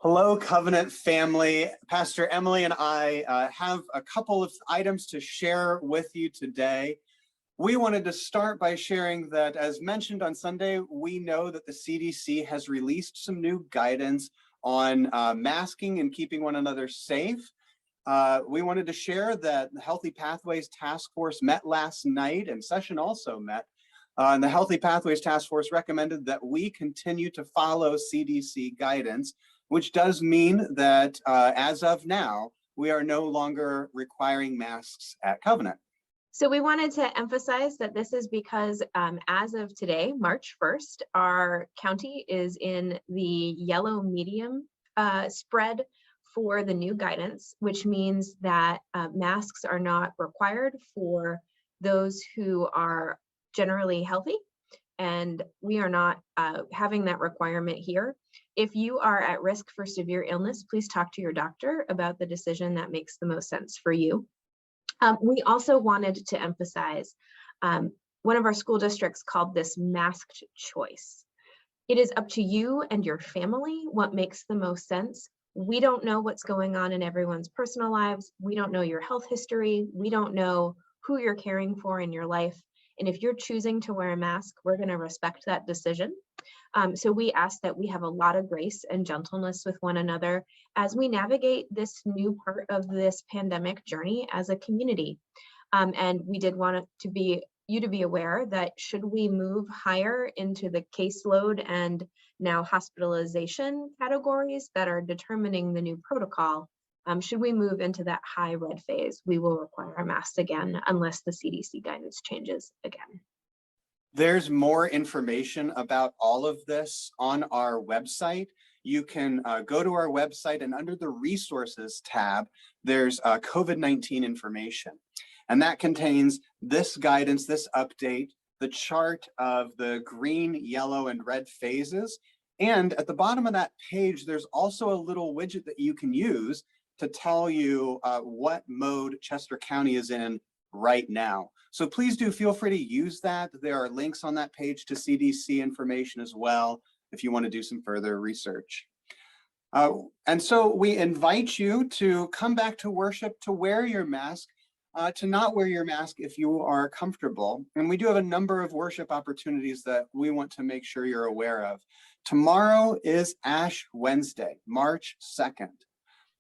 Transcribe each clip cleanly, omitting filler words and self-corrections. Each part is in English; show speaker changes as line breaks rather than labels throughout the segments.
Hello, Covenant family. Pastor Emily and I have a couple of items to share with you today. We wanted to start by sharing that, as mentioned on Sunday, we know that the CDC has released some new guidance on masking and keeping one another safe. We wanted to share that the Healthy Pathways Task Force met last night, and session also met. And the Healthy Pathways Task Force recommended that we continue to follow CDC guidance, which does mean that as of now, we are no longer requiring masks at Covenant.
So we wanted to emphasize that this is because as of today, March 1st, our county is in the yellow medium spread for the new guidance, which means that masks are not required for those who are generally healthy, and we are not having that requirement here. If you are at risk for severe illness, please talk to your doctor about the decision that makes the most sense for you. We also wanted to emphasize one of our school districts called this masked choice. It is up to you and your family what makes the most sense. We don't know what's going on in everyone's personal lives. We don't know your health history. We don't know who you're caring for in your life. And if you're choosing to wear a mask, we're going to respect that decision. So we ask that we have a lot of grace and gentleness with one another as we navigate this new part of this pandemic journey as a community. And we did want you to be aware that should we move higher into the caseload and now hospitalization categories that are determining the new protocol, should we move into that high red phase, we will require a mask again unless the CDC guidance changes again.
There's more information about all of this on our website. You can go to our website, and under the resources tab, there's COVID-19 information. And that contains this guidance, this update, the chart of the green, yellow, and red phases. And at the bottom of that page, there's also a little widget that you can use to tell you what mode Chester County is in right now. So please do feel free to use that. There are links on that page to CDC information as well, if you want to do some further research. And so we invite you to come back to worship, to wear your mask, to not wear your mask if you are comfortable. And we do have a number of worship opportunities that we want to make sure you're aware of. Tomorrow is Ash Wednesday, March 2nd.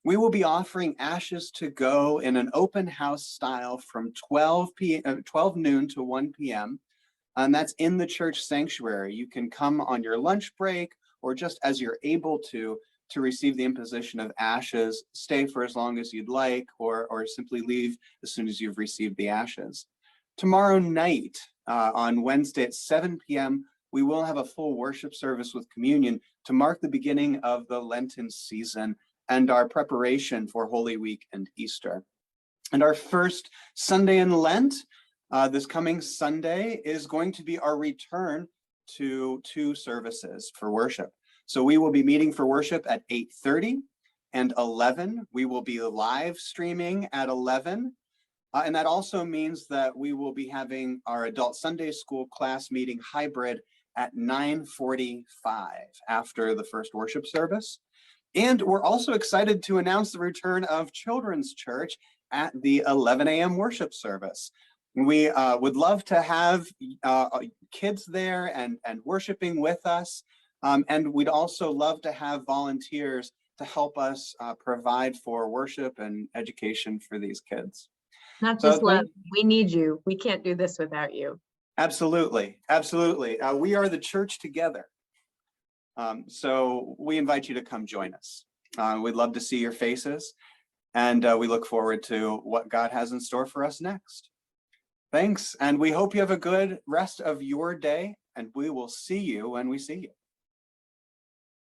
We will be offering ashes to go in an open house style from 12 noon to 1 p.m. And that's in the church sanctuary. You can come on your lunch break or just as you're able to receive the imposition of ashes, stay for as long as you'd like, or simply leave as soon as you've received the ashes. Tomorrow night, on Wednesday at 7 p.m., we will have a full worship service with communion to mark the beginning of the Lenten season and our preparation for Holy Week and Easter. And our first Sunday in Lent, this coming Sunday, is going to be our return to 2 services for worship. So we will be meeting for worship at 8:30 and 11. We will be live streaming at 11. And that also means that we will be having our adult Sunday school class meeting hybrid at 9:45 after the first worship service. And we're also excited to announce the return of Children's Church at the 11 a.m. worship service. We would love to have kids there and worshiping with us. And we'd also love to have volunteers to help us provide for worship and education for these kids.
Not just love, we need you. We can't do this without you.
Absolutely, absolutely. We are the church together. So we invite you to come join us. We'd love to see your faces, and we look forward to what God has in store for us next. Thanks, and we hope you have a good rest of your day, and we will see you when we see you.